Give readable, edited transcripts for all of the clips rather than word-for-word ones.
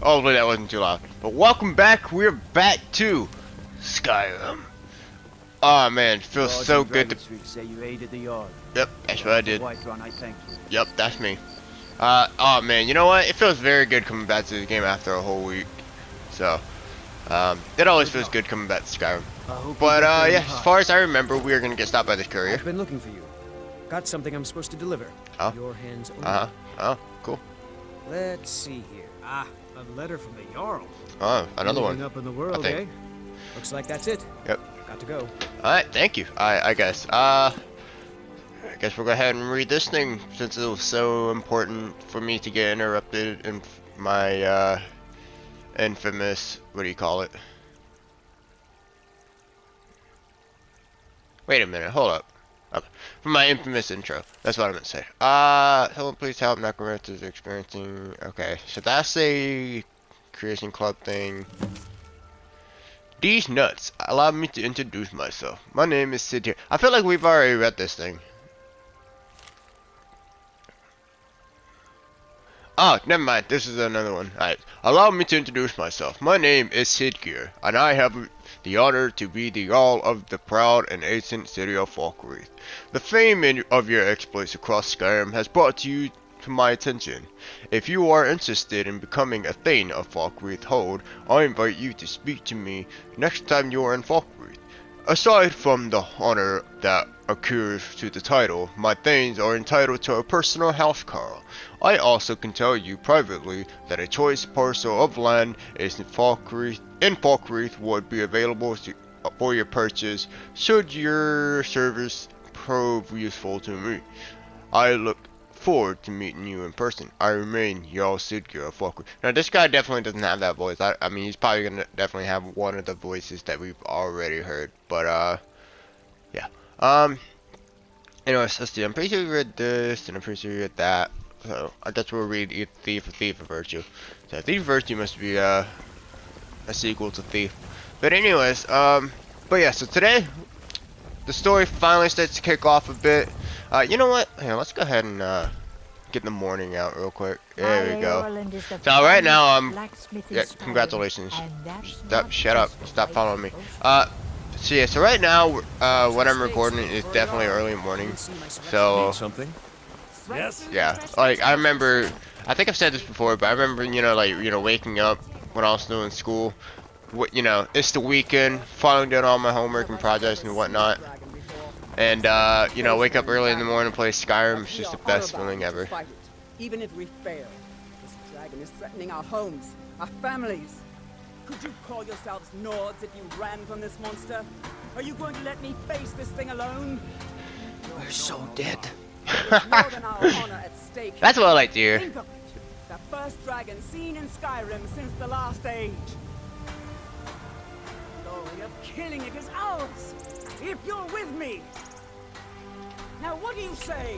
Hopefully that wasn't too loud. But welcome back. We're back to Skyrim. Oh man, it feels so good to. Say you aided the yard. Yep, that's what I did. Whiterun, I thank you. Yep, that's me. Oh man, you know what? It feels very good coming back to the game after a whole week. So, it always feels good coming back to Skyrim. But yeah, as far as I remember, we are gonna get stopped by this courier. I've been looking for you. Got something I'm supposed to deliver. Oh. Your hands only. Oh, cool. Let's see here. Ah, a letter from the Jarl. Oh, another one. Up in the world, I think. Looks like that's it. Yep. Got to go. Alright, thank you. I guess. I guess we'll go ahead and read this thing since it was so important for me to get interrupted in my infamous, what do you call it? Wait a minute, hold up. For my infamous intro. That's what I meant to say. Hello, please help necromancers experiencing. Okay, so that's a creation club thing. These nuts allow me to introduce myself. My name is Sid here. I feel like we've already read this thing. Oh, never mind. This is another one. Alright. Allow me to introduce myself. My name is Hrothgar, and I have the honor to be the Jarl of the proud and ancient city of Falkreath. The fame of your exploits across Skyrim has brought you to my attention. If you are interested in becoming a Thane of Falkreath Hold, I invite you to speak to me next time you are in Falkreath. Aside from the honor that accrues to the title, my Thanes are entitled to a personal housecarl. I also can tell you privately that a choice parcel of land is in Falkreath would be available for your purchase should your service prove useful to me. I look forward to meeting you in person. I remain Jarl Hrothgar of Falkreath. Now this guy definitely doesn't have that voice. I mean he's probably gonna definitely have one of the voices that we've already heard. But yeah. Anyways, let's see. I'm pretty sure we read this and I'm pretty sure we read that. So I guess we'll read Thief of Virtue. So Thief of Virtue must be a sequel to Thief. But anyways, but yeah, so today the story finally starts to kick off a bit. You know what? Here, let's go ahead and get the morning out real quick. There we go. So right now, yeah, congratulations. Shut up. Stop following me. So yeah, so right now, what I'm recording is definitely early morning. So Something? Yes. yeah, like I remember, I think I've said this before, but I remember, waking up when I was still in school. It's the weekend, finally doing all my homework and projects and whatnot. And, wake up early in the morning and play Skyrim. It's just the best feeling ever. Even if we fail, this dragon is threatening our homes, our families. Could you call yourselves Nords if you ran from this monster? Are you going to let me face this thing alone? We're so dead. There's more than our honor at stake. That's what I like to hear. Think of it. The first dragon seen in Skyrim since the last age. The glory of killing it is ours, if you're with me. Now what do you say?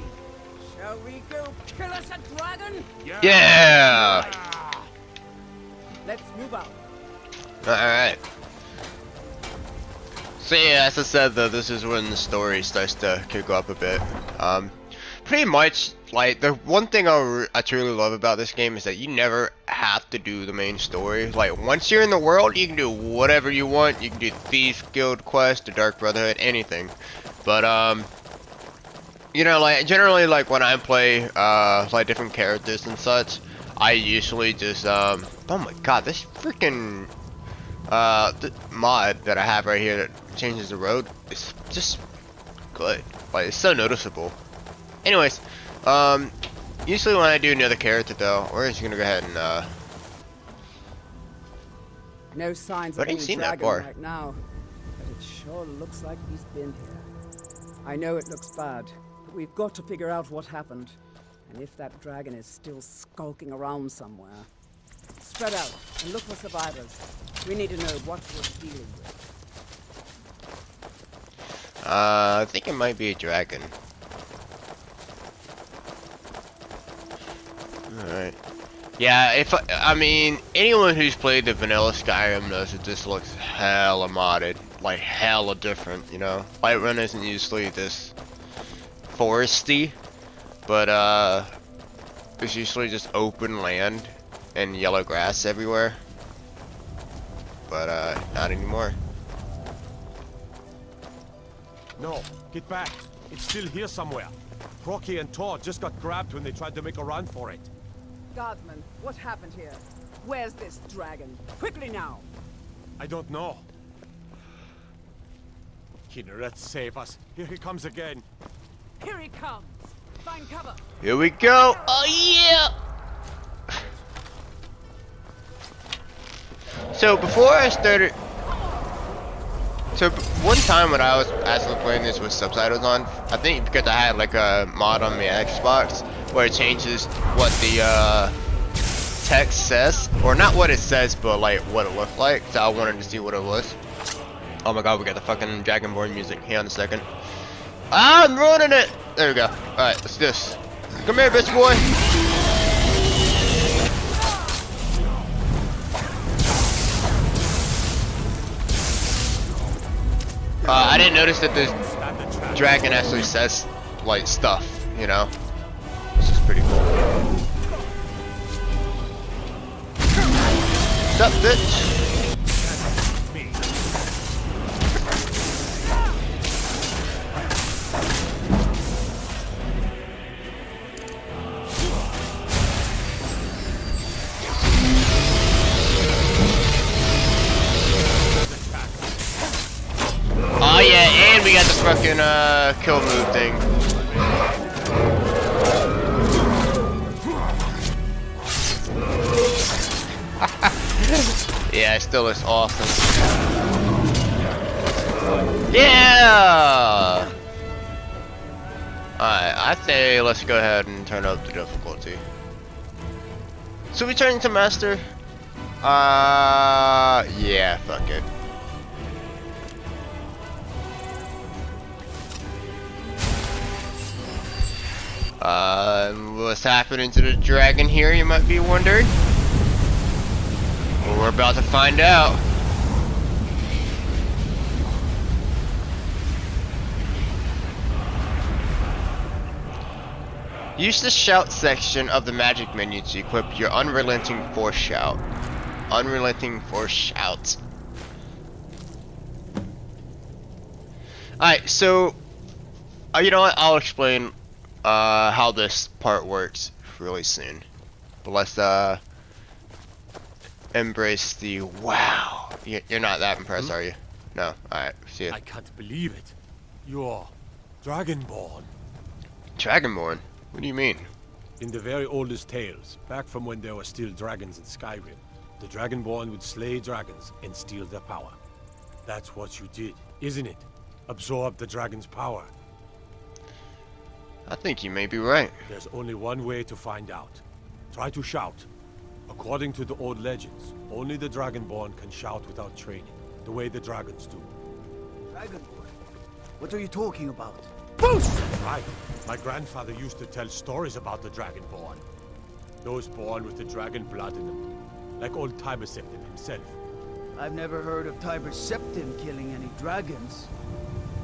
Shall we go kill us a dragon? Yeah! Let's move out. Alright. So yeah, as I said though, this is when the story starts to kick up a bit. Pretty much, like, the one thing I truly love about this game is that you never have to do the main story. Like, once you're in the world, you can do whatever you want. You can do Thief Guild quest, the Dark Brotherhood, anything. But, like, generally, like, when I play, like, different characters and such, I usually just, oh my god, this freaking, mod that I have right here that changes the road is just good. Like, it's so noticeable. Anyways, usually when I do another character though, we're just gonna go ahead and, No signs But of I ain't any seen that dragon bar. right now, but it sure looks like he's been here. I know it looks bad, but we've got to figure out what happened, and if that dragon is still skulking around somewhere. Spread out and look for survivors. We need to know what we're dealing with. I think it might be a dragon. Alright. Yeah, I mean, anyone who's played the vanilla Skyrim knows that this looks hella modded. Like, hella different, you know? Whiterun isn't usually this foresty, but, it's usually just open land. and yellow grass everywhere. But not anymore. No, get back. It's still here somewhere. Crocky and Tor just got grabbed when they tried to make a run for it. Guardsman, what happened here? Where's this dragon? Quickly now! I don't know. Kinneret, save us. Here he comes again. Here he comes! Find cover! Here we go! Oh yeah! So before I started, one time when I was actually playing this with subtitles on, I think because I had like a mod on my Xbox where it changes what the text says, or not what it says, but like what it looked like. So I wanted to see what it was. Oh my god, we got the fucking Dragonborn music. Hang on a second. Ah, I'm ruining it! There we go. Alright, let's do this. Come here, bitch boy! I didn't notice that this dragon actually says, like, stuff, you know? This is pretty cool. What's up, bitch? Oh yeah, and we got the fucking kill move thing. Yeah, it still looks awesome. Yeah! Alright, I say let's go ahead and turn up the difficulty. So we turn to master? Yeah, fuck it. What's happening to the dragon here, you might be wondering? Well, we're about to find out. Use the shout section of the magic menu to equip your unrelenting force shout. Unrelenting force shout. Alright, so you know what? I'll explain how this part works really soon. But let's embrace the wow. You're not that impressed, are you? No. Alright, see ya. I can't believe it. You're Dragonborn. Dragonborn? What do you mean? In the very oldest tales, back from when there were still dragons in Skyrim, the Dragonborn would slay dragons and steal their power. That's what you did, isn't it? Absorb the dragon's power. I think you may be right. There's only one way to find out. Try to shout. According to the old legends, only the Dragonborn can shout without training, the way the dragons do. Dragonborn? What are you talking about? Right. My grandfather used to tell stories about the Dragonborn. Those born with the dragon blood in them. Like old Tiber Septim himself. I've never heard of Tiber Septim killing any dragons.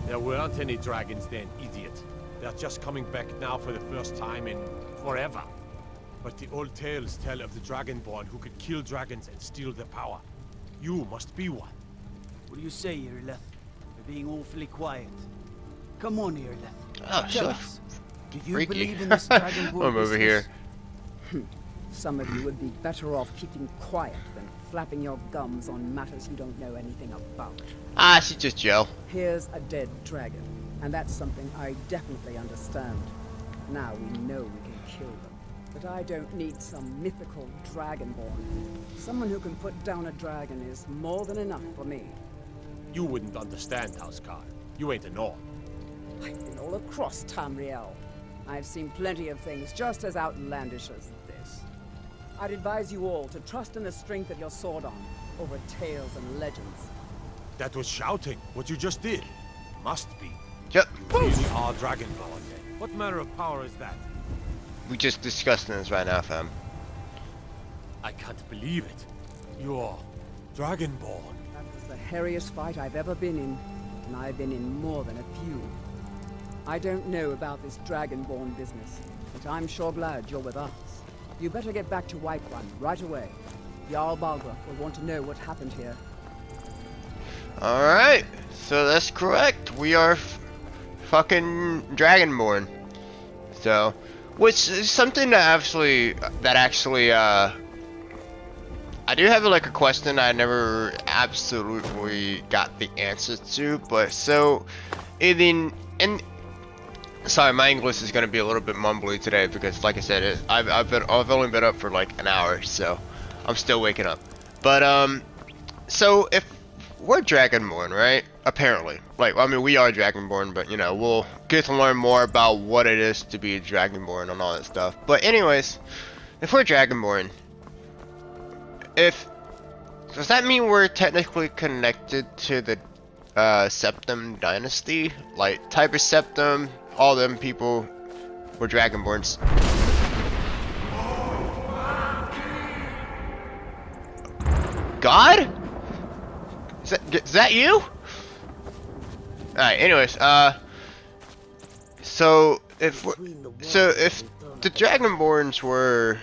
There weren't any dragons then, idiot. They're just coming back now for the first time in forever. But the old tales tell of the Dragonborn who could kill dragons and steal their power. You must be one. What do you say, Irleth? You're being awfully quiet. Come on, Irleth. Oh, Tell so us. Do you freaky. believe in this Dragonborn I'm over here. Some of you would be better off keeping quiet than flapping your gums on matters you don't know anything about. Ah, she's just Joe. Here's a dead dragon, and that's something I definitely understand. Now we know we can kill them. But I don't need some mythical dragonborn. Someone who can put down a dragon is more than enough for me. You wouldn't understand, Hrothgar. You ain't a Norn. I've been all across Tamriel. I've seen plenty of things just as outlandish as this. I'd advise you all to trust in the strength of your sword arm over tales and legends. That was shouting, what you just did. Must be. Yep. You really are Dragonborn then. What manner of power is that? We just discussing this right now, fam. I can't believe it. You're Dragonborn. That was the hairiest fight I've ever been in, and I've been in more than a few. I don't know about this Dragonborn business, but I'm sure glad you're with us. You better get back to Whiterun right away. Jarl Balgruuf will want to know what happened here. Alright, so that's correct. We are fucking Dragonborn. So, which is something that actually, I do have like a question I never absolutely got the answer to, but so, sorry, my English is gonna be a little bit mumbly today because, like I said, I've only been up for like an hour, so I'm still waking up. But so if we're Dragonborn, right? Apparently, like, I mean, we are Dragonborn, but you know, we'll get to learn more about what it is to be a Dragonborn and all that stuff. But anyways, if we're Dragonborn, does that mean we're technically connected to the Septim dynasty? Like, type of Septim, all them people were Dragonborns. God? Is that you? Alright, anyways, so if the Dragonborns were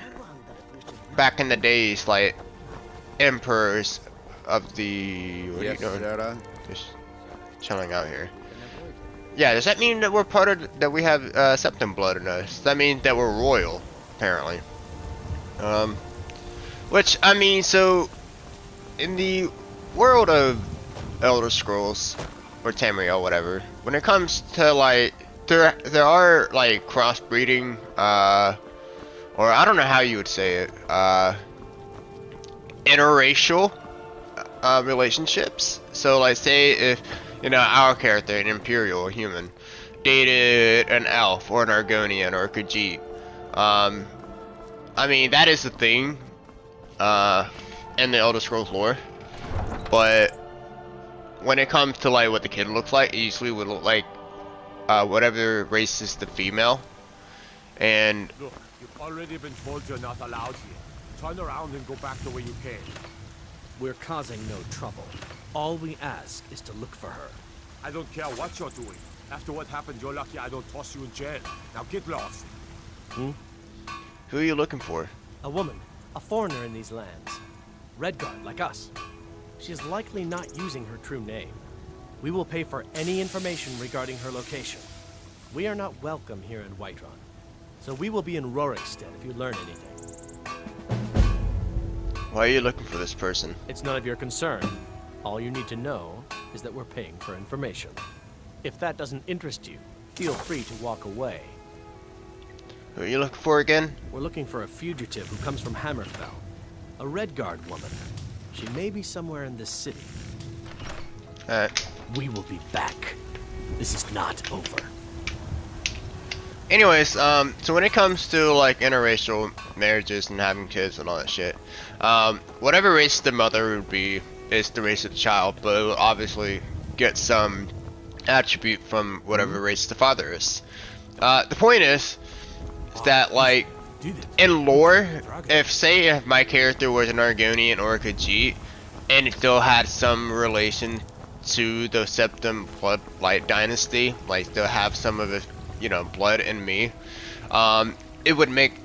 back in the days like emperors of the just chilling out here. Yeah, does that mean that we're part of that we have Septim blood in us? Does that mean that we're royal, apparently? Which I mean, so in the world of Elder Scrolls or Tamriel, whatever, when it comes to like there are like crossbreeding, or I don't know how you would say it, interracial relationships. So like, say if you know our character, an Imperial human, dated an elf or an Argonian or a Khajiit. I mean, that is the thing in the Elder Scrolls lore, but when it comes to like what the kid looks like, it usually would look like whatever race is the female. And look, you've already been told you're not allowed here. Turn around and go back the way you came. We're causing no trouble. All we ask is to look for her. I don't care what you're doing. After what happened, you're lucky I don't toss you in jail. Now get lost. Who are you looking for? A woman, a foreigner in these lands. Hrothgar, like us. She is likely not using her true name. We will pay for any information regarding her location. We are not welcome here in Whiterun, so we will be in Rorikstead if you learn anything. Why are you looking for this person? It's none of your concern. All you need to know is that we're paying for information. If that doesn't interest you, feel free to walk away. Who are you looking for again? We're looking for a fugitive who comes from Hammerfell. A Redguard woman. She may be somewhere in this city. Alright. We will be back. This is not over. Anyways, so when it comes to like interracial marriages and having kids and all that shit, whatever race the mother would be is the race of the child, but it will obviously get some attribute from whatever race the father is. The point is that like in lore, if my character was an Argonian or a Khajiit and it still had some relation to the Septim blood like dynasty, like still have some of the, you know, blood in me, it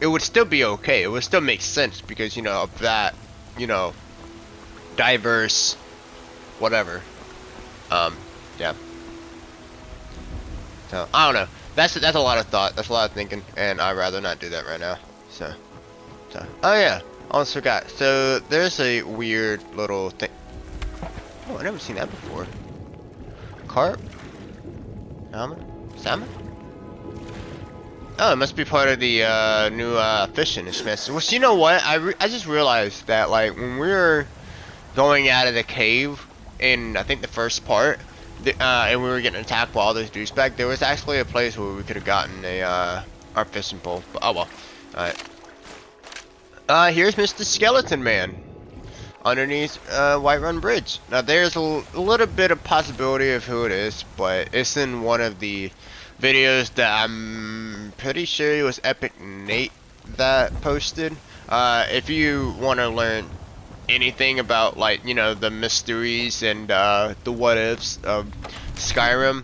would still be okay. It would still make sense because, you know, of that, you know, diverse whatever. Yeah. So I don't know. That's a lot of thought. That's a lot of thinking, and I'd rather not do that right now. So oh yeah, almost forgot. So there's a weird little thing. Oh, I never seen that before. Carp? Salmon? Oh, it must be part of the new fishing expansion. Which, you know what? I just realized that like when we were going out of the cave in I think the first part, and we were getting attacked by all those douchebags, there was actually a place where we could have gotten a our fishing pole. But oh well. Alright. Here's Mr. Skeleton Man underneath Whiterun Bridge. Now there's a little bit of possibility of who it is, but it's in one of the videos that I'm pretty sure it was Epic Nate that posted. If you want to learn anything about, like, you know, the mysteries and the what ifs of Skyrim,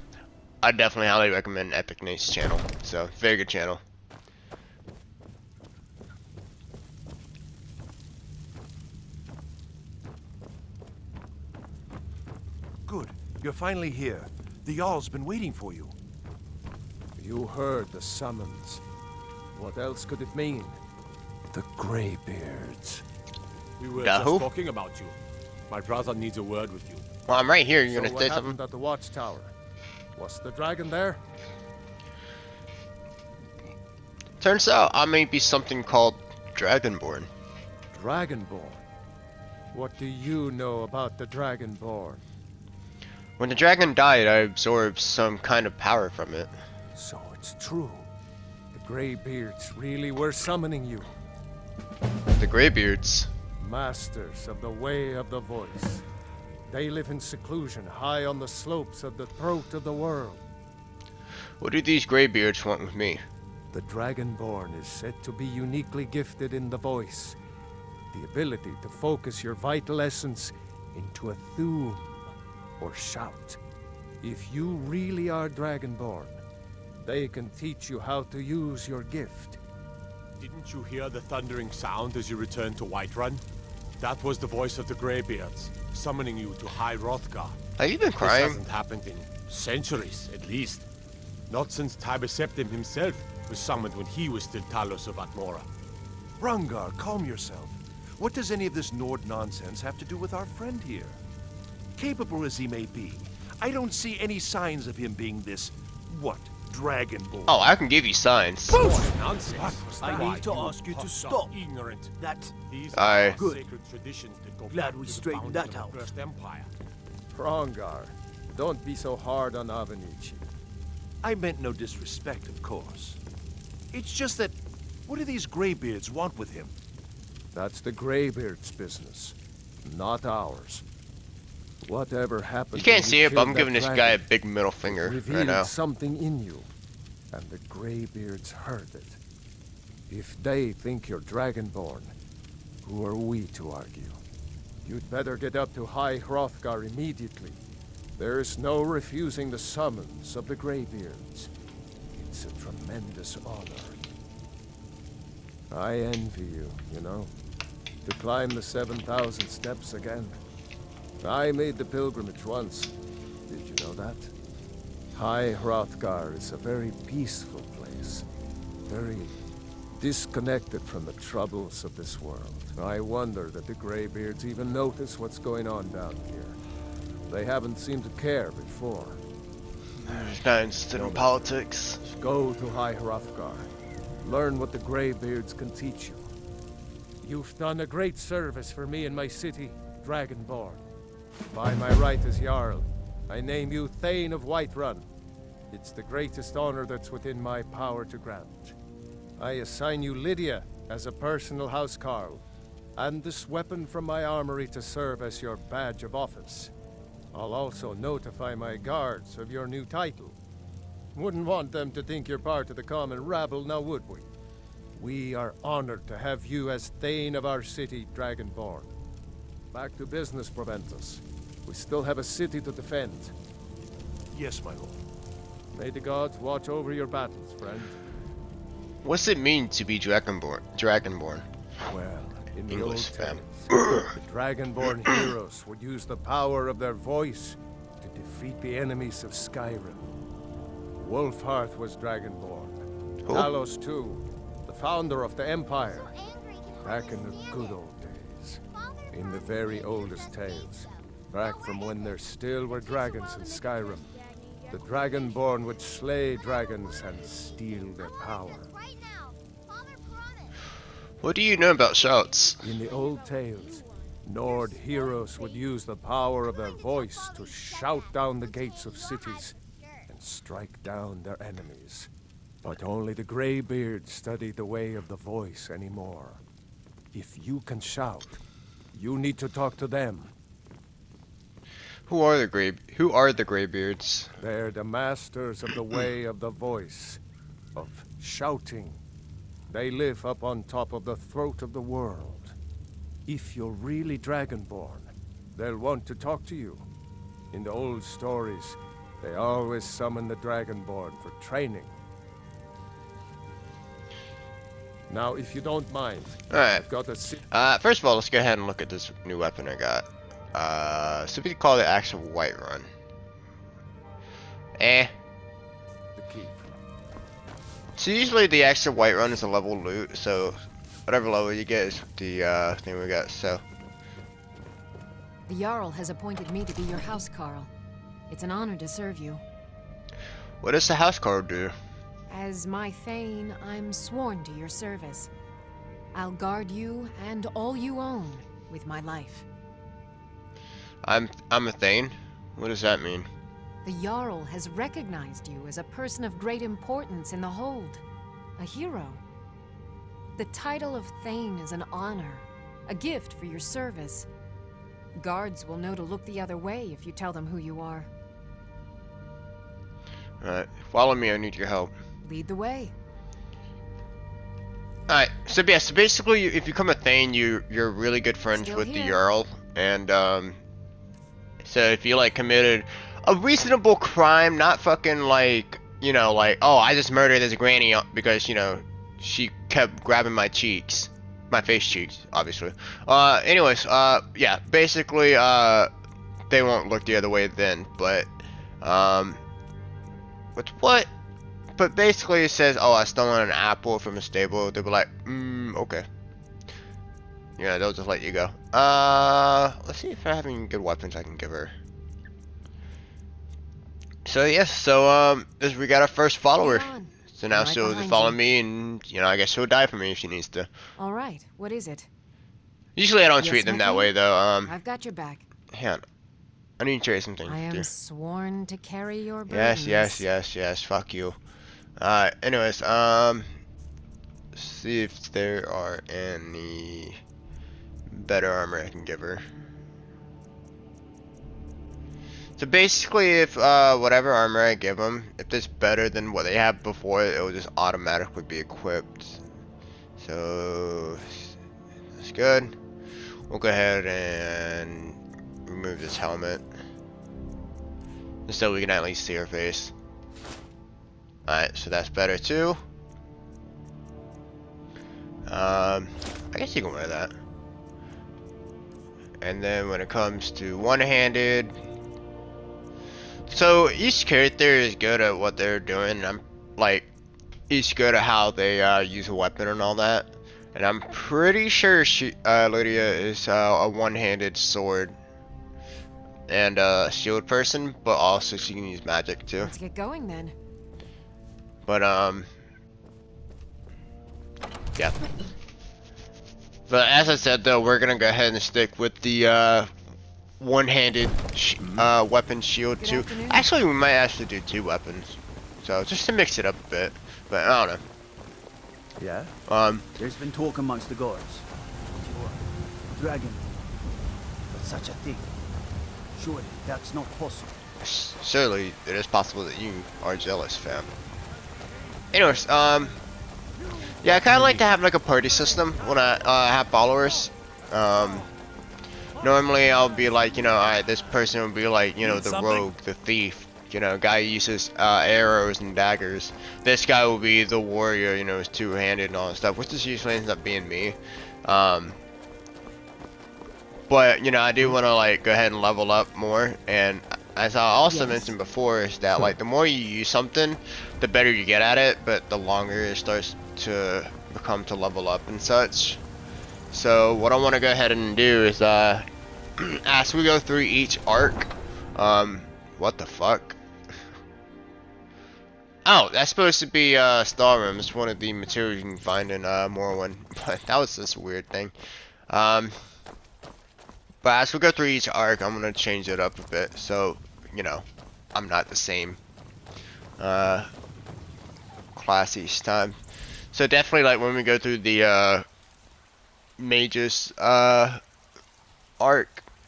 I definitely highly recommend Epic Nate's channel. So very good channel. You're finally here. The Jarl's been waiting for you. You heard the summons. What else could it mean? The Greybeards. We were Yeah, just who? talking about you. My brother needs a word with you. Well, I'm right here. You're So gonna what say happened something? at the watchtower? Was the dragon there? Turns out I may be something called Dragonborn. Dragonborn? What do you know about the Dragonborn? When the dragon died, I absorbed some kind of power from it. So it's true. The Greybeards really were summoning you. The Greybeards. Masters of the way of the voice. They live in seclusion high on the slopes of the throat of the world. What do these Greybeards want with me? The Dragonborn is said to be uniquely gifted in the voice. The ability to focus your vital essence into a thum, or shout. If you really are Dragonborn, they can teach you how to use your gift. Didn't you hear the thundering sound as you returned to Whiterun? That was the voice of the Greybeards, summoning you to High Hrothgar. Have you been This crying? hasn't happened in centuries, at least. Not since Tiber Septim himself was summoned when he was still Talos of Atmora. Hrothgar, calm yourself. What does any of this Nord nonsense have to do with our friend here? Capable as he may be, I don't see any signs of him being this, what, Dragonborn? Oh, I can give you signs. What nonsense! I Why, need to ask you to Hrothgar, stop. Ignorant. That These Aye. are Good. sacred traditions that go Glad back we to the straightened founding that of the out. First Empire. Hrongar, don't be so hard on Avenici. I meant no disrespect, of course. It's just that, what do these Greybeards want with him? That's the Greybeards' business, not ours. Whatever happened You can't when see it, but killed I'm that giving this dragon guy a big middle finger revealed right now. something in you, and the Greybeards heard it. If they think you're Dragonborn, who are we to argue? You'd better get up to High Hrothgar immediately. There's no refusing the summons of the Greybeards. It's a tremendous honor. I envy you, you know, to climb the 7,000 steps again. I made the pilgrimage once. Did you know that? High Hrothgar is a very peaceful place. Very disconnected from the troubles of this world. I wonder that the Greybeards even notice what's going on down here. They haven't seemed to care before. Not interested in politics. Go to High Hrothgar. Learn what the Greybeards can teach you. You've done a great service for me and my city, Dragonborn. By my right as Jarl, I name you Thane of Whiterun. It's the greatest honor that's within my power to grant. I assign you Lydia as a personal housecarl, and this weapon from my armory to serve as your badge of office. I'll also notify my guards of your new title. Wouldn't want them to think you're part of the common rabble, now would we? We are honored to have you as Thane of our city, Dragonborn. Back to business, Proventus. We still have a city to defend. Yes, my lord. May the gods watch over your battles, friend. What's it mean to be Dragonborn? Dragonborn. Well, in the English, old fam. tales, the Dragonborn heroes would use the power of their voice to defeat the enemies of Skyrim. Wolfhearth was Dragonborn. Who? Talos too, the founder of the Empire. Back in the good old days. In the very oldest tales. Back from when there still were dragons in Skyrim. The Dragonborn would slay dragons and steal their power. What do you know about shouts? In the old tales, Nord heroes would use the power of their voice to shout down the gates of cities and strike down their enemies. But only the Greybeards study the way of the voice anymore. If you can shout, you need to talk to them. Who are the Greybeards? They're the masters of the way of the voice, of shouting. They live up on top of the throat of the world. If you're really Dragonborn, they'll want to talk to you. In the old stories, they always summon the Dragonborn for training. Now, if you don't mind, Alright. I've got a si- First of all, let's go ahead and look at this new weapon I got. So we call it actual Whiterun. Eh. The keep. So usually the extra white run is a level loot, so whatever level you get is the thing we got, so. The Jarl has appointed me to be your housecarl. It's an honor to serve you. What does the house card do? As my Thane, I'm sworn to your service. I'll guard you and all you own with my life. I'm a Thane? What does that mean? The Jarl has recognized you as a person of great importance in the Hold. A hero. The title of Thane is an honor, a gift for your service. Guards will know to look the other way if you tell them who you are. Alright, follow me, I need your help. Lead the way. Alright, so yeah, so basically if you become a Thane, you're really good friends Still with the here. Jarl, and so if you like committed a reasonable crime, not fucking like, you know, like, oh, I just murdered this granny because, you know, she kept grabbing my cheeks. My face cheeks, obviously. Anyways, yeah, basically, they won't look the other way then, but, but basically it says, oh, I stolen an apple from a stable, they'll be like, okay. Yeah, they'll just let you go. Let's see if I have any good weapons I can give her. So yes, so we got our first follower. Lead on. So now I'm right she'll just behind follow you. me, and you know, I guess she'll die for me if she needs to. All right, what is it? Usually I don't Yes, treat them my that king? way though. I've got your back. Hang on. I need to trade something. I am Here. sworn to carry your Yes, burdens. yes, yes, yes. Fuck you. Anyways, see if there are any better armor I can give her. So basically, if whatever armor I give them, if it's better than what they have before, it will just automatically be equipped. So that's good. We'll go ahead and remove this helmet, just so we can at least see her face. Alright, so that's better too. I guess you can wear that. And then when it comes to one-handed, so each character is good at what they're doing. I'm like each good at how they use a weapon and all that. And I'm pretty sure Lydia is a one-handed sword and a shield person, but also she can use magic too. Let's get going then. But yeah. But as I said though, we're gonna go ahead and stick with the one-handed weapon shield Good too. afternoon. Actually, we might actually do two weapons, so just to mix it up a bit. But I don't know. Yeah? There's been talk amongst the guards. Sure. Dragon. But such a thing. Surely that's not possible. Surely it is possible that you are jealous, fam. Anyways, yeah, I kind of like to have like a party system when I have followers. Normally I'll be like, you know, alright, this person will be like, you know, the rogue, the thief, you know, guy who uses arrows and daggers. This guy will be the warrior, you know, is two-handed and all that stuff, which just usually ends up being me. But, you know, I do want to like go ahead and level up more, and as I also mentioned before, is that like the more you use something, the better you get at it, but the longer it starts to become to level up and such. So what I want to go ahead and do is as we go through each arc, what the fuck? Oh, that's supposed to be Skyrim. It's one of the materials you can find in Morrowind, but that was just a weird thing. But as we go through each arc, I'm gonna change it up a bit, so you know, I'm not the same class each time. So definitely, like when we go through the mage's arc,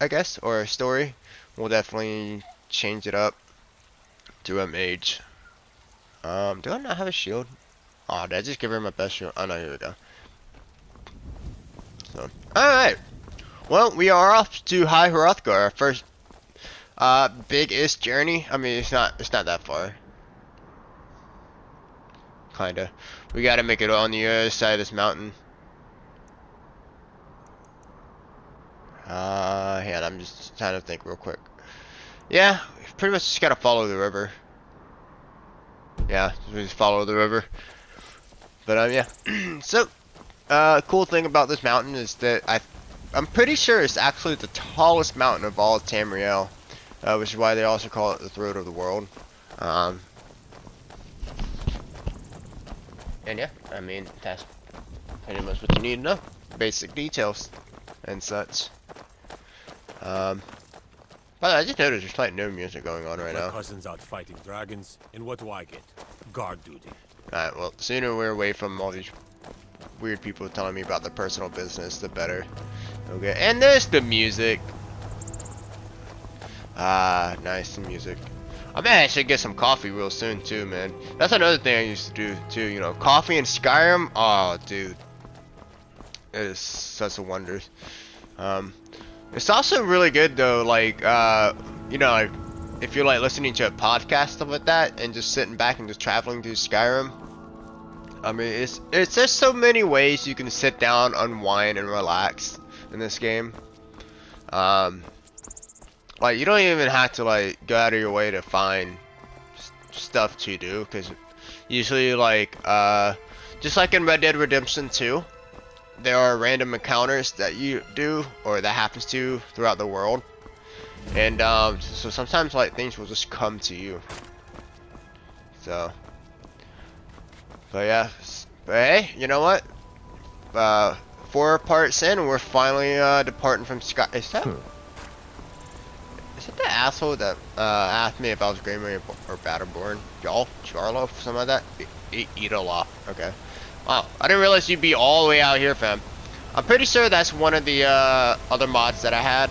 I guess, or story, we'll definitely change it up to a mage. Do I not have a shield? Oh, did I just give her my best shield? Oh no, here we go. So, alright. Well, we are off to High Hrothgar, our first biggest journey. I mean, it's not that far. Kinda. We gotta make it on the other side of this mountain. Hang on, I'm just trying to think real quick. Yeah, pretty much just gotta follow the river. yeah, we just follow the river. But yeah. So, cool thing about this mountain is that I'm pretty sure it's actually the tallest mountain of all of Tamriel, which is why they also call it the throat of the world. And yeah, I mean, that's pretty much what you need to know. Basic details and such. But I just noticed there's like no music going on right now. My cousin's out fighting dragons, and what do I get? Guard duty. Alright, well, the sooner we're away from all these weird people telling me about their personal business, the better. Okay, and there's the music. Ah, nice, the music. I may actually get some coffee real soon too, man. That's another thing I used to do too, you know, coffee in Skyrim. Oh, dude. It is such a wonder. It's also really good though, like, you know, like, if you're like listening to a podcast, stuff like that, and just sitting back and just traveling through Skyrim. I mean, it's just so many ways you can sit down, unwind, and relax in this game. Like, you don't even have to like go out of your way to find stuff to do, because usually, like, just like in Red Dead Redemption 2, there are random encounters that you do or that happens to you throughout the world, and so sometimes like things will just come to you. So, but yeah, but hey, you know what? 4 parts in, we're finally departing from Sky. Is that the asshole that asked me if I was Greybeard or Battleborn? Y'all, Charlo, something like that. Eat-a-lot. Okay. Wow, I didn't realize you'd be all the way out here, fam. I'm pretty sure that's one of the other mods that I had.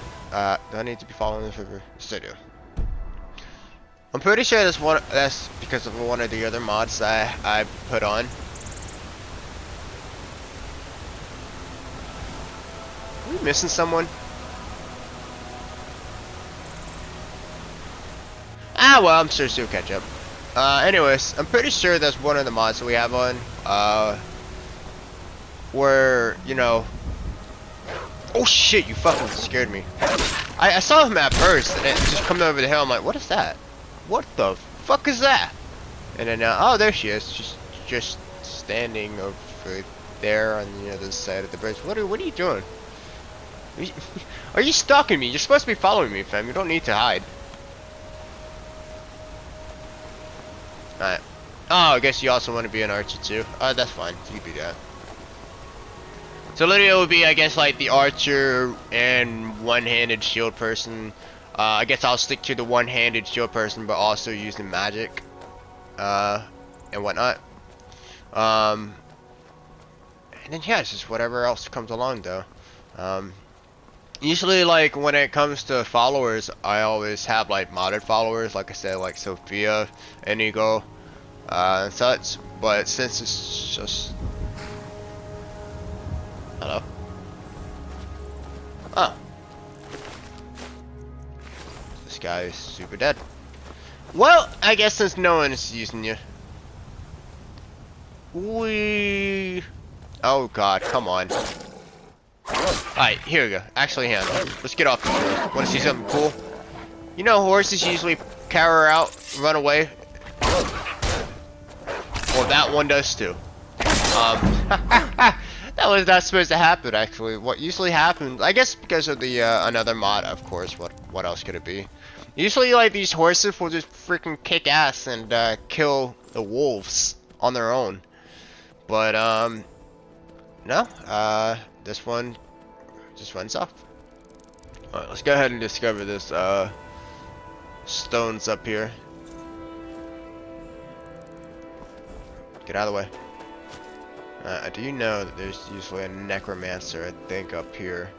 Do I need to be following this river? Yes, I do. I'm pretty sure that's because of one of the other mods that I put on. Are we missing someone? Ah, well, I'm sure she'll catch up. Anyways, I'm pretty sure that's one of the mods that we have on. Where, you know... Oh shit, you fucking scared me. I saw him at first, and it just coming over the hill. I'm like, what is that? What the fuck is that? And then, oh, there she is. She's just standing over there on the other side of the bridge. What are you doing? Are you stalking me? You're supposed to be following me, fam. You don't need to hide. Alright. Oh, I guess you also want to be an archer too. That's fine. You can do that. So literally it would be, I guess, like the archer and one-handed shield person. I guess I'll stick to the one-handed shield person, but also using magic, and whatnot. And then yeah, it's just whatever else comes along though. Usually, like, when it comes to followers, I always have like modded followers, like I said, like Sophia, Inigo, and such. But since it's just... Hello? Oh. This guy is super dead. Well, I guess since no one is using you. Oh god, come on. Alright, here we go. Actually, hang on. Let's get off the horse. Want to see something cool? You know horses usually cower out, run away? Well, that one does too. That was not supposed to happen, actually. What usually happens, I guess because of the another mod, of course. What else could it be? Usually, like, these horses will just freaking kick ass and kill the wolves on their own. But no, this one just runs off. Alright, let's go ahead and discover this stones up here. Get out of the way. Do you know that there's usually a necromancer, I think, up here?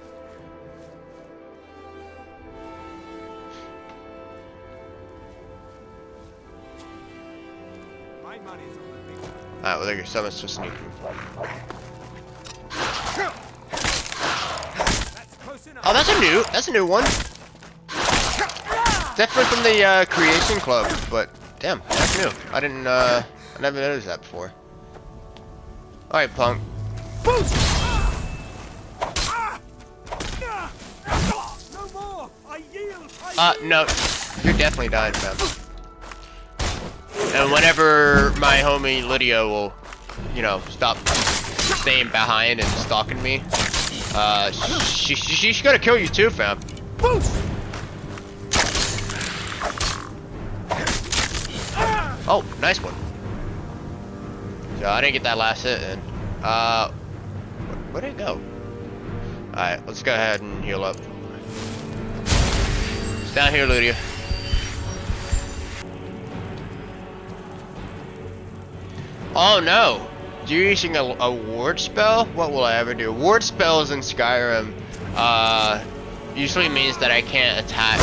Alright, well, there you go. Someone's just sneaking. Oh, that's a new one. Definitely from the Creation Club, but damn, that's new. I never noticed that before. Alright, punk. No, you're definitely dying, fam. And whenever my homie Lydia will, you know, stop staying behind and stalking me, she's gonna kill you too, fam. Oh, nice one. So I didn't get that last hit, and where'd it go? Alright, let's go ahead and heal up. It's down here, Lydia. Oh no! You're using a ward spell? What will I ever do? Ward spells in Skyrim usually means that I can't attack.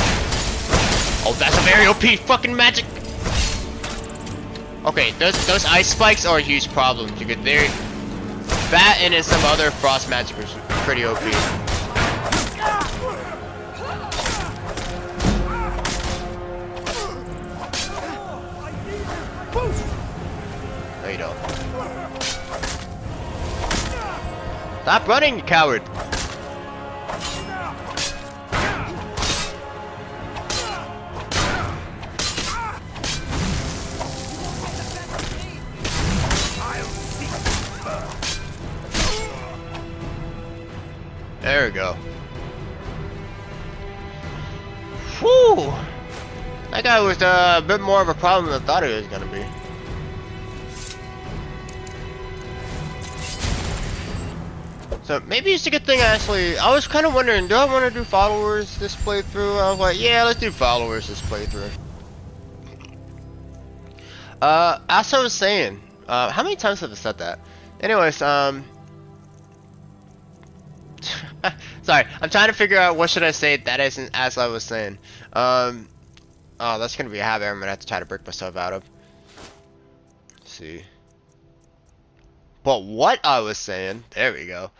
Oh, that's a very OP fucking magic! Okay, those ice spikes are a huge problem because they're that and then some other frost magic is pretty OP. No, you don't. Stop running, you coward! There we go. Whew! That guy was a bit more of a problem than I thought he was gonna be. So maybe it's a good thing actually. I was kind of wondering, do I want to do followers this playthrough? I was like, yeah, let's do followers this playthrough. As I was saying, how many times have I said that? Anyways, sorry, I'm trying to figure out what should I say that isn't as I was saying. Oh, that's gonna be a habit I'm gonna have to try to break myself out of. Let's see. But what I was saying, there we go,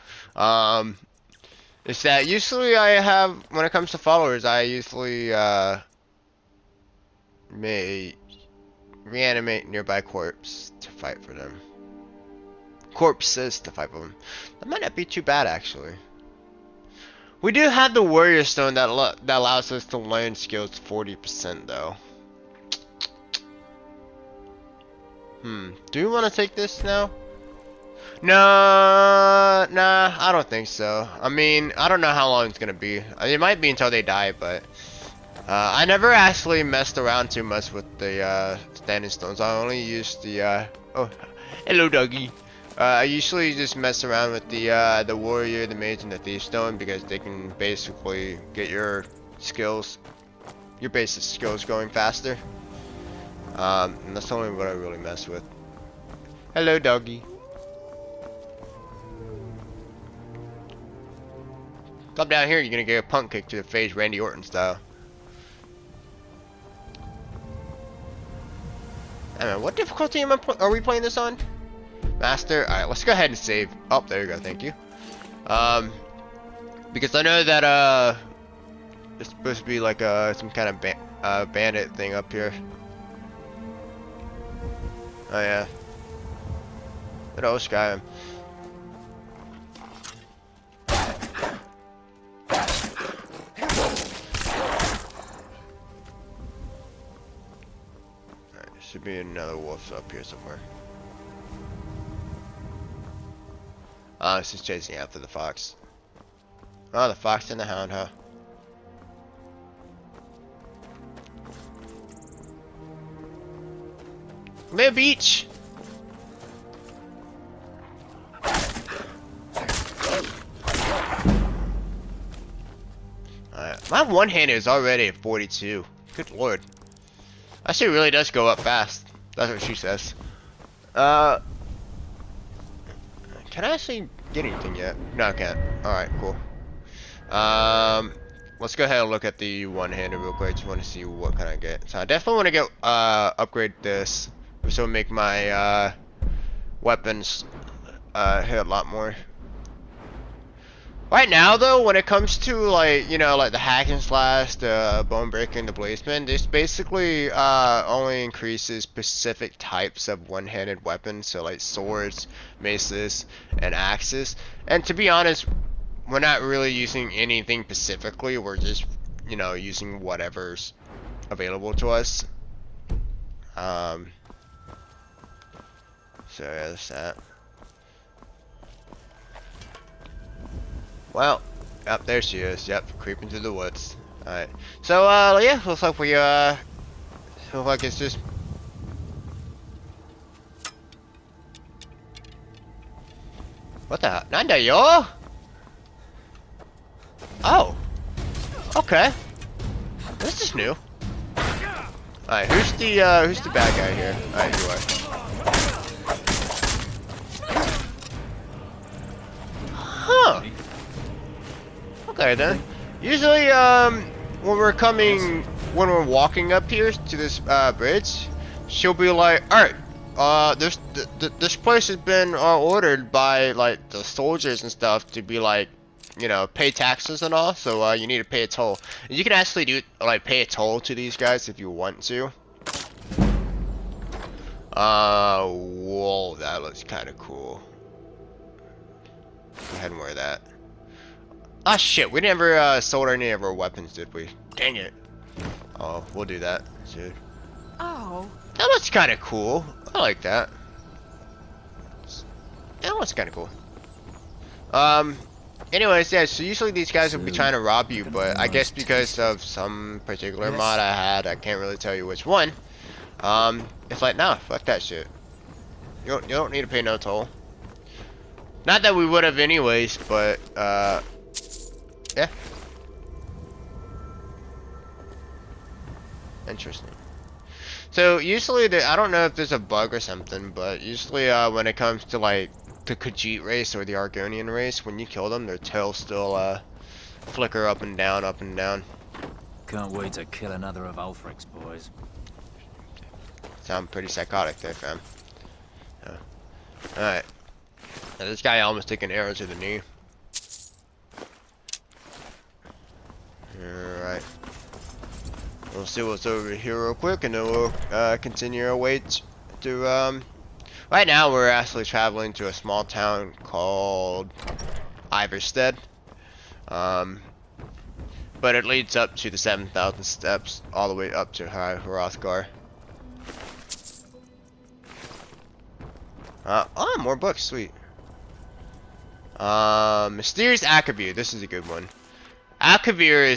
is that usually I have, when it comes to followers, I usually, may reanimate nearby corpse to fight for them. Corpses to fight for them. That might not be too bad, actually. We do have the warrior stone that allows us to learn skills 40% though. Do we want to take this now? Nah, I don't think so. I mean, I don't know how long it's gonna be. It might be until they die, but I never actually messed around too much with the standing stones. I only used the oh, hello doggy. I usually just mess around with the warrior, the mage, and the thief stone because they can basically get your skills, your basic skills going faster. And that's only what I really mess with. Hello doggy. Come down here, you're gonna get a punk kick to the face, Randy Orton style. I don't know, what difficulty are we playing this on? Master? Alright, let's go ahead and save. Oh, there you go, thank you. Because I know that, it's supposed to be like, some kind of bandit thing up here. Oh, yeah. Good old Skyrim. Should be another wolf up here somewhere. This is chasing after the fox. Oh, the fox and the hound, huh? Come beach! Alright, my one-hander is already at 42. Good lord. That shit really does go up fast. That's what she says. Can I actually get anything yet? No, I can't. Alright, cool. Let's go ahead and look at the one-hander real quick. Just want to see what can I get. So I definitely want to get, upgrade this. Which will make my, weapons, hit a lot more. Right now, though, when it comes to, like, you know, like the hack and slash, the bone breaker, and the blazeman, this basically only increases specific types of one-handed weapons, so like swords, maces, and axes. And to be honest, we're not really using anything specifically. We're just, you know, using whatever's available to us. So yeah, that's that. Well, yep, there she is. Yep, creeping through the woods. Alright. So, yeah, looks like we, looks like it's just... What the hell? Nanda, yo? Oh. Okay. This is new. Alright, who's the bad guy here? Alright, you are. Huh. Okay then. Usually, when we're walking up here to this, bridge, she'll be like, alright, this place has been, ordered by, like, the soldiers and stuff to be, like, you know, pay taxes and all, so, you need to pay a toll. And you can actually do, like, pay a toll to these guys if you want to. Whoa, that looks kind of cool. Go ahead and wear that. Ah, shit, we never, sold any of our weapons, did we? Dang it. Oh, we'll do that, dude. Oh. That looks kind of cool. I like that. That looks kind of cool. Anyways, yeah, so usually these guys will be trying to rob you, but I guess because of some particular mod I had, I can't really tell you which one. It's like, nah, fuck that shit. You don't need to pay no toll. Not that we would have anyways, but, yeah. Interesting. So usually, I don't know if there's a bug or something, but usually when it comes to like the Khajiit race or the Argonian race, when you kill them, their tails still flicker up and down, up and down. Can't wait to kill another of Ulfric's boys. Sound pretty psychotic there, fam. Alright. Now, this guy almost took an arrow to the knee. Alright. We'll see what's over here real quick, and then we'll continue our way to right now we're actually traveling to a small town called Iverstead. But it leads up to the 7,000 steps all the way up to Hrothgar. Oh, more books, sweet. Mysterious Akavir, this is a good one. Akavir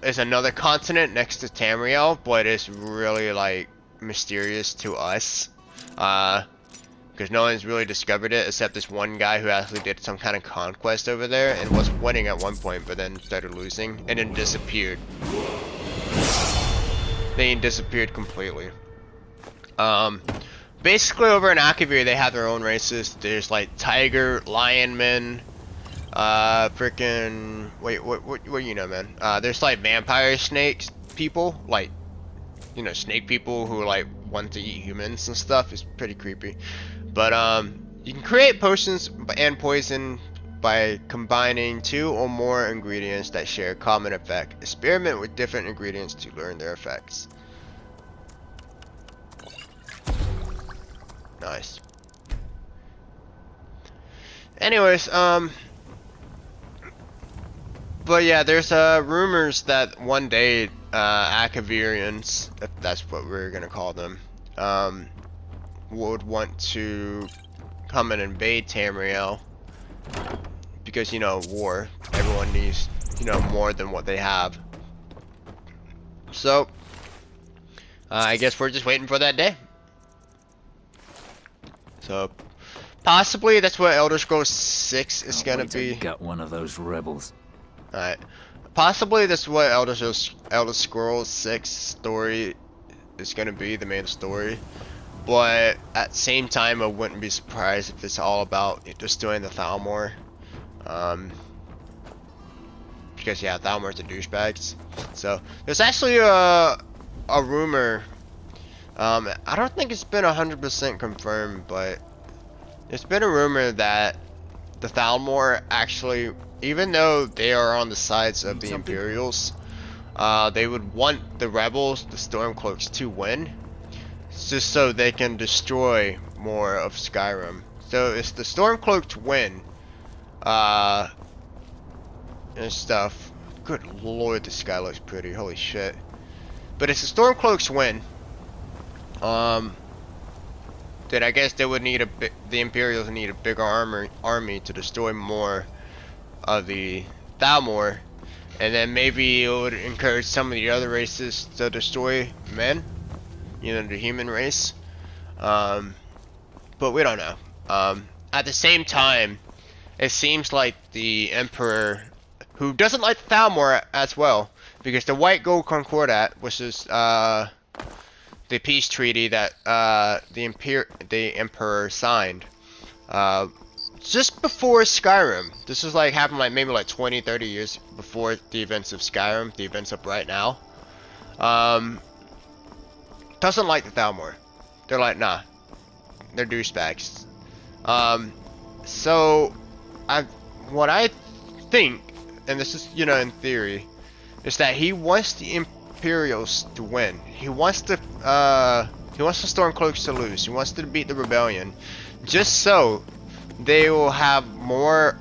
is another continent next to Tamriel, but it's really like mysterious to us, because no one's really discovered it except this one guy who actually did some kind of conquest over there and was winning at one point, but then started losing and then disappeared. Then he disappeared completely. Basically over in Akavir they have their own races. There's like tiger, lion men. Freaking wait, what you know, man? There's like vampire snakes people, like, you know, snake people who like want to eat humans and stuff. It's pretty creepy. But you can create potions and poison by combining 2 or more ingredients that share a common effect. Experiment with different ingredients to learn their effects. Nice. Anyways, but yeah, there's rumors that one day Akavirians, if that's what we're gonna call them, would want to come and invade Tamriel because, you know, war. Everyone needs, you know, more than what they have. So I guess we're just waiting for that day. So possibly that's what Elder Scrolls 6 is gonna be. Got one of those rebels. Alright. Possibly that's what Elder Scrolls 6 story is gonna be, the main story. But at the same time, I wouldn't be surprised if it's all about just doing the Thalmor. Because yeah, Thalmor's a douchebags. So there's actually a rumor. I don't think it's been 100% confirmed, but there's been a rumor that the Thalmor actually, even though they are on the sides of the Imperials, they would want the rebels, the Stormcloaks, to win, just so they can destroy more of Skyrim. So it's the Stormcloaks win, and stuff. Good lord, this guy looks pretty. Holy shit! But it's the Stormcloaks win. then I guess they would need the Imperials need a bigger army to destroy more of the Thalmor, and then maybe it would encourage some of the other races to destroy men, you know, the human race. But we don't know. At the same time, it seems like the Emperor, who doesn't like Thalmor as well, because the White Gold Concordat, which is the peace treaty that the Emperor signed just before Skyrim. This is like happened like maybe like 20-30 years before the events of Skyrim, the events of right now. Doesn't like the Thalmor. They're like, nah, they're douchebags. So what I think, and this is, you know, in theory, is that he wants the Imperials to win. He wants the Stormcloaks to lose. He wants to beat the rebellion, just so they will have more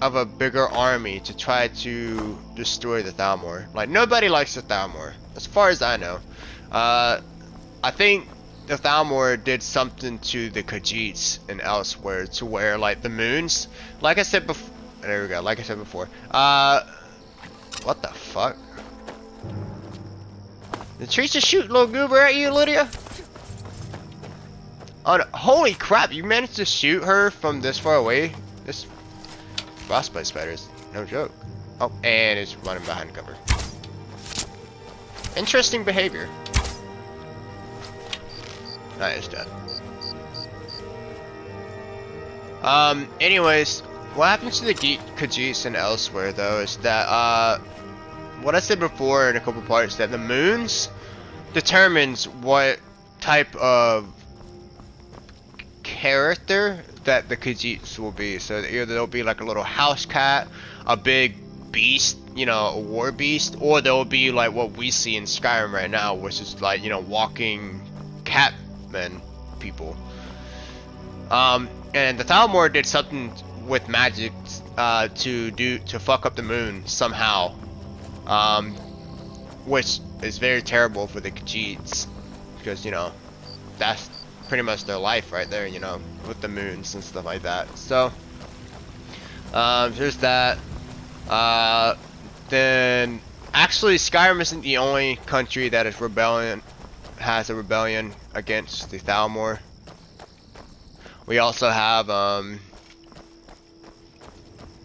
of a bigger army to try to destroy the Thalmor. Like, nobody likes the Thalmor, as far as I know. I think the Thalmor did something to the Khajiits and elsewhere, to where, like, the moons, like I said before, there we go, like I said before, what the fuck? The trees just shoot little goober at you, Lydia? Oh, no. Holy crap, you managed to shoot her from this far away? This frostbite spiders, no joke. Oh, and it's running behind cover. Interesting behavior. That is dead. Anyways, what happens to the Khajiits and elsewhere, though, is that, what I said before in a couple parts, that the moons determines what type of character that the Khajiits will be. So either they'll be like a little house cat, a big beast, you know, a war beast, or they'll be like what we see in Skyrim right now, which is like, you know, walking catmen people. And the Thalmor did something with magic to fuck up the moon somehow, which is very terrible for the Khajiits, because, you know, that's pretty much their life right there, you know, with the moons and stuff like that. So there's that. Then actually Skyrim isn't the only country that has a rebellion against the Thalmor. We also have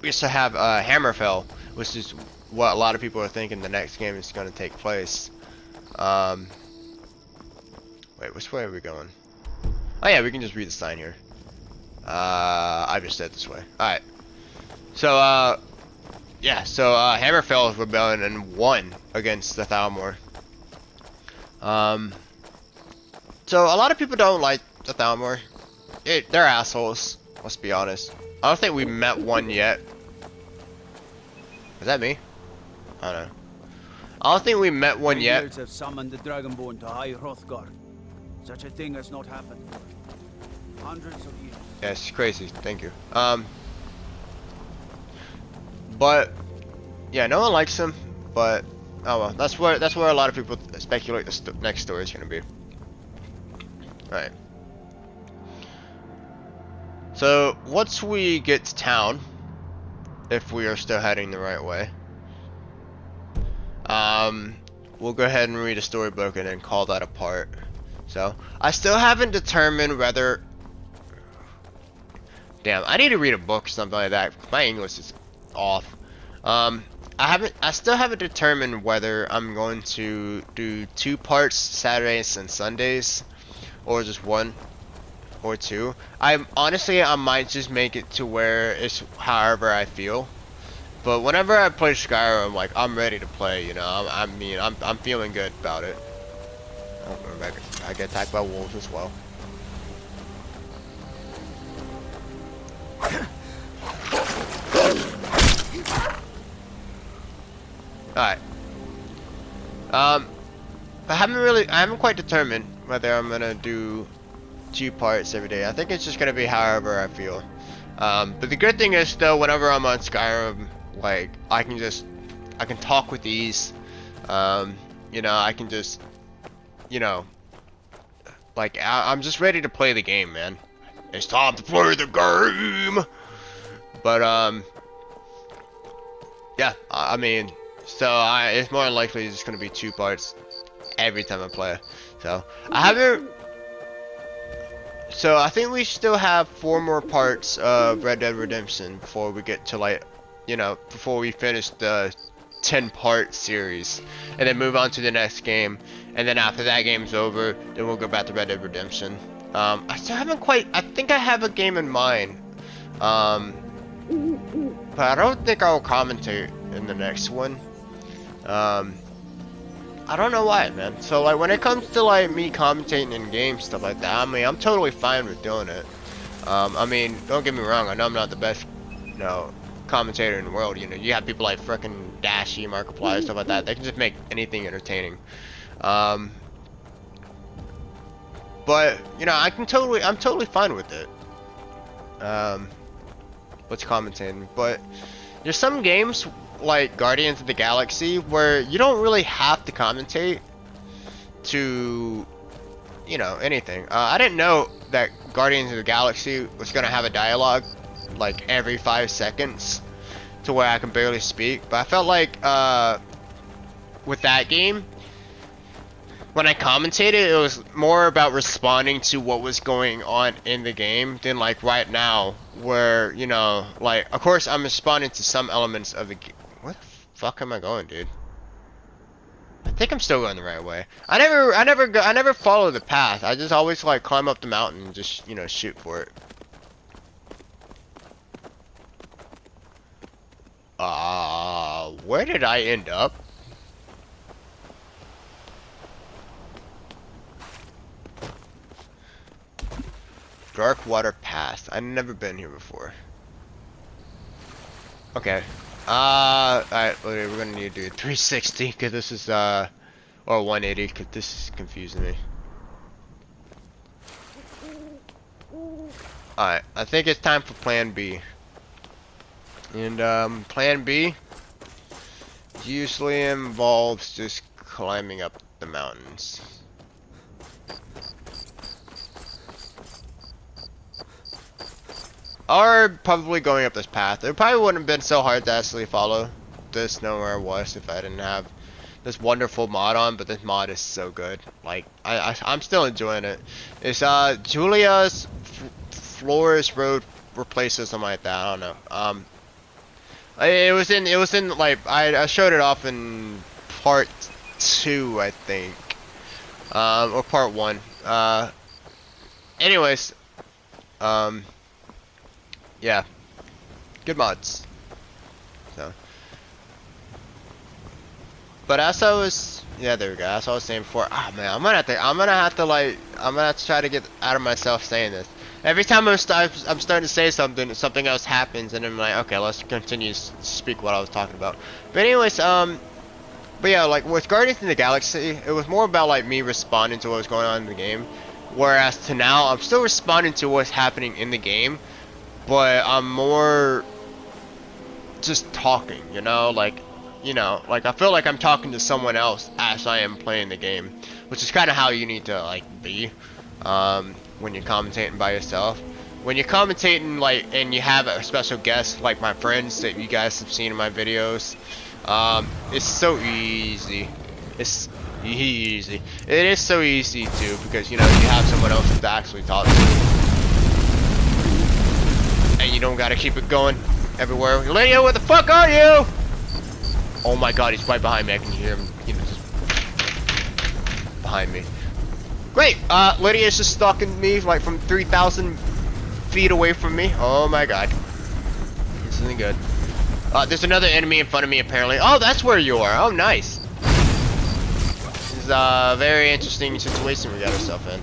Hammerfell, which is what a lot of people are thinking the next game is going to take place. Wait, which way are we going? Oh yeah, we can just read the sign here. I just said this way. Alright. So, yeah, so, Hammerfell is rebellion and won against the Thalmor. So a lot of people don't like the Thalmor. They're assholes, let's be honest. I don't think we met one yet. Is that me? I don't know. I don't think we met one yet. Greybeards have summoned the Dragonborn to High Hrothgar. Such a thing has not happened for hundreds of years. Yeah, it's crazy. Thank you. But yeah, no one likes him. But oh well, that's where a lot of people speculate the next story is gonna be. All right. So once we get to town, if we are still heading the right way, we'll go ahead and read a storybook and then call that a part. So I still haven't determined whether. Damn, I need to read a book or something like that. My English is off. I still haven't determined whether I'm going to do 2 parts Saturdays and Sundays, or just 1 or 2. I might just make it to where it's however I feel. But whenever I play Skyrim, like, I'm ready to play, you know. I'm feeling good about it. Oh, I get attacked by wolves as well. Alright. I haven't quite determined whether I'm gonna do 2 parts every day. I think it's just gonna be however I feel. But the good thing is, though, whenever I'm on Skyrim, like, I can talk with ease. You know, I can just, you know, Like, I'm just ready to play the game, man. It's time to play the game! But, yeah, I mean, so it's more than likely just gonna be 2 parts every time I play. So, I haven't... So, I think we still have 4 more parts of Red Dead Redemption before we get to, like, you know, before we finish the 10-part series. And then move on to the next game. And then after that game's over, then we'll go back to Red Dead Redemption. I still haven't quite... I think I have a game in mind. But I don't think I'll commentate in the next one. I don't know why, man. So, like, when it comes to, like, me commentating in games, stuff like that, I mean, I'm totally fine with doing it. I mean, don't get me wrong, I know I'm not the best, you know, commentator in the world. You know, you have people like frickin' Dashy, Markiplier, stuff like that. They can just make anything entertaining. But, you know, I'm totally fine with it. What's commentating? But there's some games like Guardians of the Galaxy where you don't really have to commentate to, you know, anything. I didn't know that Guardians of the Galaxy was gonna have a dialogue like every 5 seconds to where I can barely speak, but I felt like with that game, when I commentated, it was more about responding to what was going on in the game than like right now, where, you know, like, of course I'm responding to some elements of the game. Where the fuck am I going, dude? I think I'm still going the right way. I never follow the path. I just always like climb up the mountain and just, you know, shoot for it. Where did I end up? Darkwater Pass. I've never been here before. Okay. Alright, we're gonna need to do a 360 because this is, or 180 because this is confusing me. Alright, I think it's time for Plan B. And, Plan B usually involves just climbing up the mountains. Or probably going up this path. It probably wouldn't have been so hard to actually follow this, know where I was, if I didn't have this wonderful mod on, but this mod is so good. Like, I'm still enjoying it. It's, Julia's Flores Road Replaces, something like that, I don't know. It was in, like, I showed it off in part 2, I think. Or part 1. Anyways, yeah, good mods. So, but as I was, yeah, there we go. As I was saying before, ah, man, I'm gonna have to try to get out of myself saying this. Every time I'm starting to say something, something else happens, and I'm like, okay, let's continue to speak what I was talking about. But anyways, but yeah, like with Guardians of the Galaxy, it was more about like me responding to what was going on in the game, whereas to now, I'm still responding to what's happening in the game. But I'm more just talking, you know, like, I feel like I'm talking to someone else as I am playing the game, which is kind of how you need to, like, be, when you're commentating by yourself. When you're commentating, like, and you have a special guest, like my friends that you guys have seen in my videos, it's so easy. It's easy. It is so easy, too, because, you know, you have someone else to actually talk to. And you don't gotta keep it going everywhere. Lydia, where the fuck are you? Oh my god, he's right behind me. I can hear him, you know, just behind me. Great. Lydia's just stalking me like from 3,000 feet away from me. Oh my god. This isn't good. There's another enemy in front of me apparently. Oh, that's where you are. Oh, nice. This is a very interesting situation we got ourselves in.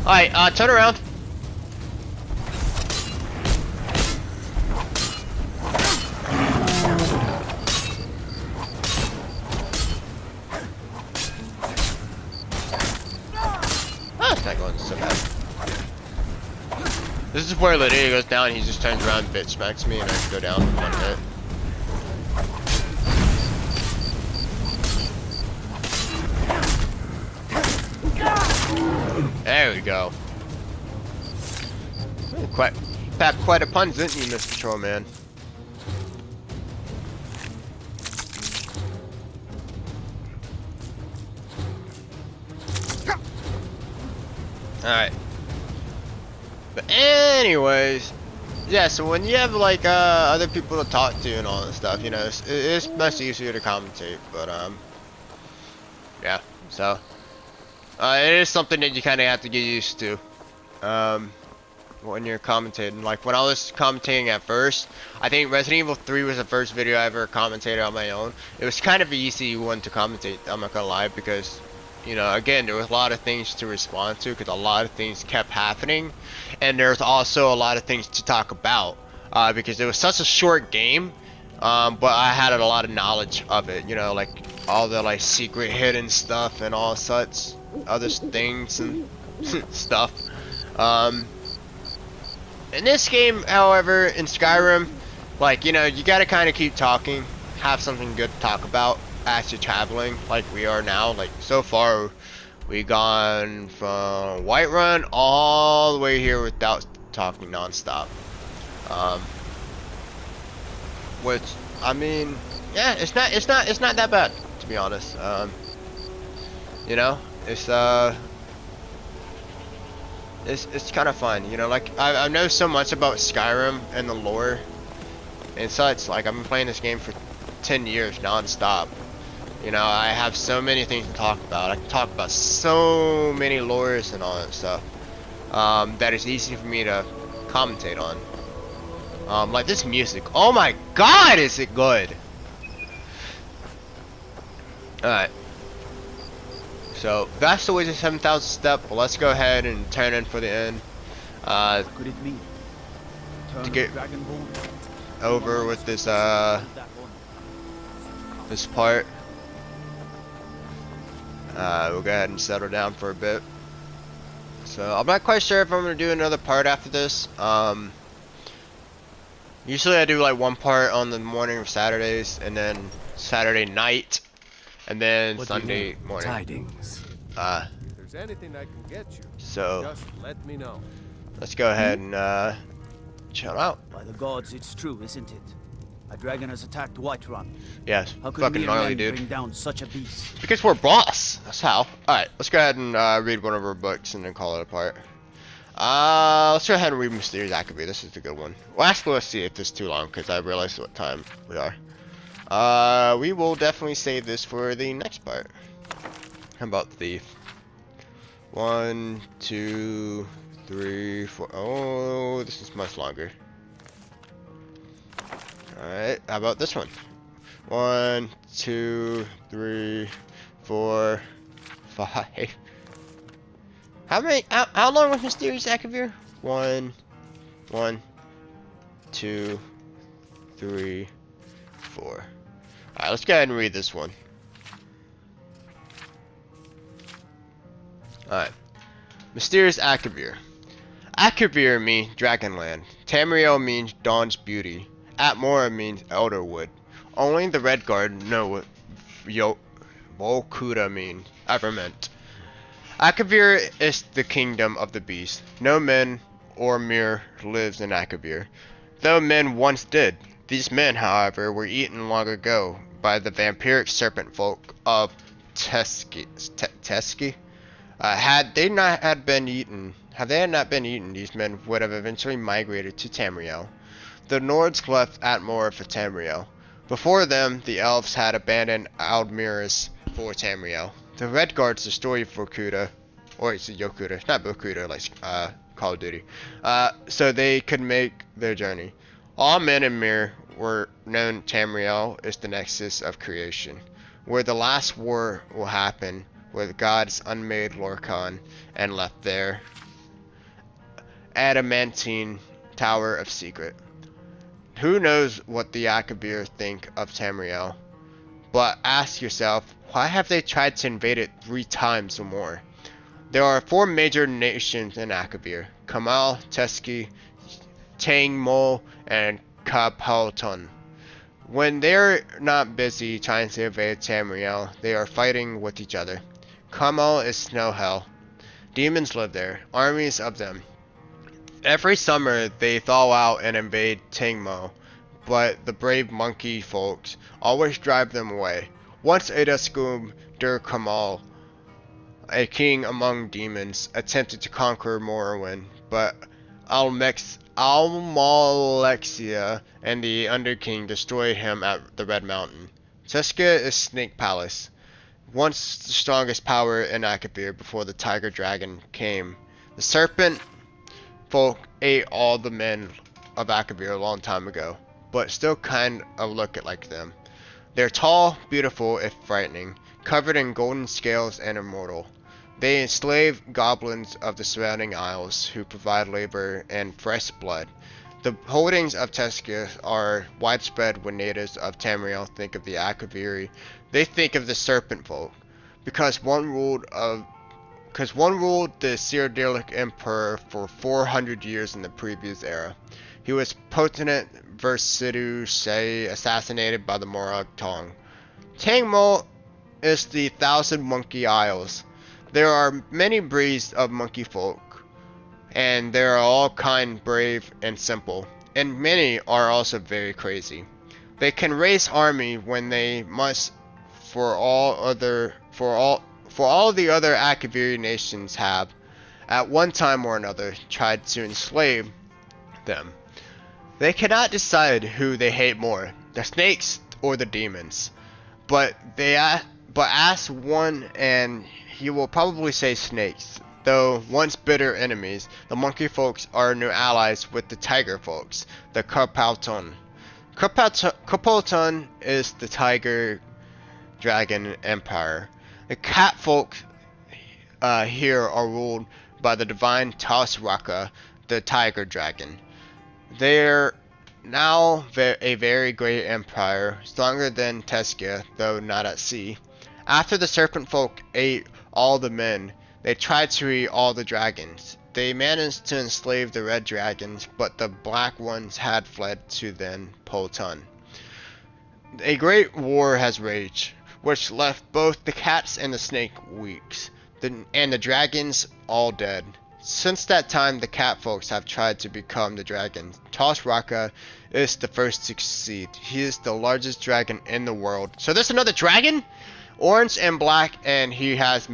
Alright, turn around. Not going so bad. This is where Lydia goes down, he just turns around and bitch smacks me and I go down in 1 hit. go. Ooh, packed quite a punch, didn't you, Mr. Trollman? Alright. But anyways, yeah, so when you have like other people to talk to and all that stuff, you know, it's much easier to commentate, but yeah, so it is something that you kind of have to get used to when you're commentating. Like when I was commentating at first, I think Resident Evil 3 was the first video I ever commentated on my own. It was kind of an easy one to commentate, I'm not gonna lie, because you know, again, there was a lot of things to respond to because a lot of things kept happening, and there's also a lot of things to talk about because it was such a short game, but I had a lot of knowledge of it, you know, like all the like secret hidden stuff and all such other things and stuff. In this game, however, in Skyrim, like, you know, you gotta kind of keep talking, have something good to talk about as you're traveling, like we are now. Like so far, we gone from Whiterun all the way here without talking non-stop. Which I mean, yeah, it's not that bad, to be honest. You know, it's kind of fun. You know, like I know so much about Skyrim and the lore and such. Like I've been playing this game for 10 years non-stop. You know, I have so many things to talk about. I can talk about so many lores and all that stuff that it's easy for me to commentate on. Like this music. Oh my god, is it good! Alright. So, that's the way to 7,000 step. Well, let's go ahead and turn in for the end. Could it be? To get over with this, this part. We'll go ahead and settle down for a bit. So I'm not quite sure if I'm gonna do another part after this. Usually I do like one part on the morning of Saturdays, and then Saturday night, and then Sunday morning. Tidings. If there's anything I can get you, so just let me know. Let's go ahead and chill out. By the gods, it's true, isn't it? A dragon has attacked Whiterun. Yes, How could fucking mere gnarly, men dude. bring down such a beast? Because we're boss. That's how. Alright, let's go ahead and read one of our books and then call it a part. Let's go ahead and read Mysterious Akabir. This is the good one. Well, actually, let's see if this is too long because I realized what time we are. We will definitely save this for the next part. How about Thief? 1, 2, 3, 4. Oh, this is much longer. Alright, how about this one? 1, 2, 3, 4, 5. How long was Mysterious Akabir? 1, 2, 3, 4. Alright, let's go ahead and read this one. Alright. Mysterious Akabir. Akabir means Dragonland. Tamriel means Dawn's Beauty. Atmora means Elderwood. Only the Redguard know what Volkuda means, ever meant. Akabir is the kingdom of the beast. No men or mere lives in Akabir, though men once did. These men, however, were eaten long ago by the vampiric serpent folk of Teski. Had they not been eaten, these men would have eventually migrated to Tamriel. The Nords left Atmora for Tamriel. Before them, the elves had abandoned Aldmiris for Tamriel. The Redguards destroyed Vokuda, or it's Yokuda, it's not Vokuda like Call of Duty, so they could make their journey. All men in Mir were known Tamriel is the nexus of creation, where the last war will happen, where the gods unmade Lorkhan and left their adamantine tower of secret. Who knows what the Akabir think of Tamriel? But ask yourself, why have they tried to invade it 3 times or more? There are 4 major nations in Akabir: Kamal, Teski, Tangmol, and Kapalton. When they're not busy trying to invade Tamriel, they are fighting with each other. Kamal is Snow Hell. Demons live there, armies of them. Every summer they thaw out and invade Tangmo, but the brave monkey folks always drive them away. Once Adaskum Dur Kamal, a king among demons, attempted to conquer Morrowind, but Almalexia and the Underking destroyed him at the Red Mountain. Teskia is Snake Palace, once the strongest power in Akavir before the Tiger Dragon came. The Serpent folk ate all the men of Akavir a long time ago, but still kind of look like them. They're tall, beautiful, if frightening, covered in golden scales and immortal. They enslave goblins of the surrounding isles who provide labor and fresh blood. The holdings of Teskia are widespread when natives of Tamriel think of the Akaviri. They think of the Serpent Folk, because one ruled the Cyrodiilic Emperor for 400 years in the previous era. He was potent Versidu Shea, assassinated by the Morag Tong. Tangmo is the Thousand Monkey Isles. There are many breeds of monkey folk, and they are all kind, brave, and simple, and many are also very crazy. They can raise army when they must, for all the other Akaviri nations have, at one time or another, tried to enslave them. They cannot decide who they hate more, the snakes or the demons, but ask one and he will probably say snakes. Though once bitter enemies, the monkey folks are new allies with the tiger folks, the Kapauton. Kapauton is the tiger dragon empire. The cat folk here are ruled by the divine Tasraka, the tiger dragon. They're now a very great empire, stronger than Teskia, though not at sea. After the serpent folk ate all the men, they tried to eat all the dragons. They managed to enslave the red dragons, but the black ones had fled to then Polton. A great war has raged, which left both the cats and the snake weak, and the dragons all dead. Since that time, the cat folks have tried to become the dragons. Tasraka is the first to succeed. He is the largest dragon in the world. So there's another dragon? Orange and black, and he has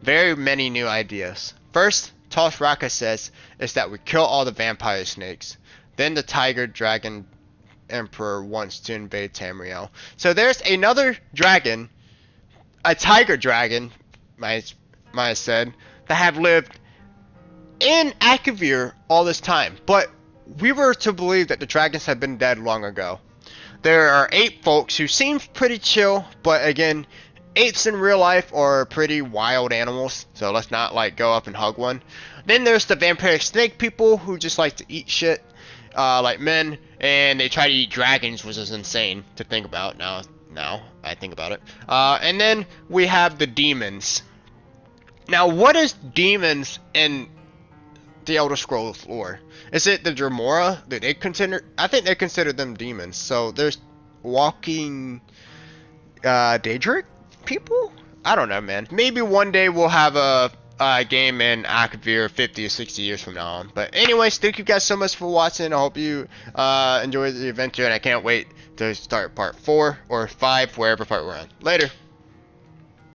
very many new ideas. First, Tasraka says is that we kill all the vampire snakes. Then the tiger dragon emperor wants to invade Tamriel. So there's another dragon, a tiger dragon, might have said, that have lived in Akavir all this time. But we were to believe that the dragons had been dead long ago. There are 8 folks who seem pretty chill, but again, apes in real life are pretty wild animals, so let's not like go up and hug one. Then there's the vampiric snake people who just like to eat shit like men, and they try to eat dragons, which is insane to think about now I think about it. And then we have the demons. Now, what is demons in the Elder Scrolls lore? Is it the Dremora? I think they consider them demons. So there's walking Daedric people? I don't know, man. Maybe one day we'll have a game in Akavir 50 or 60 years from now on. But anyways, thank you guys so much for watching. I hope you enjoyed the adventure, and I can't wait to start part 4 or 5, wherever part we're on. Later.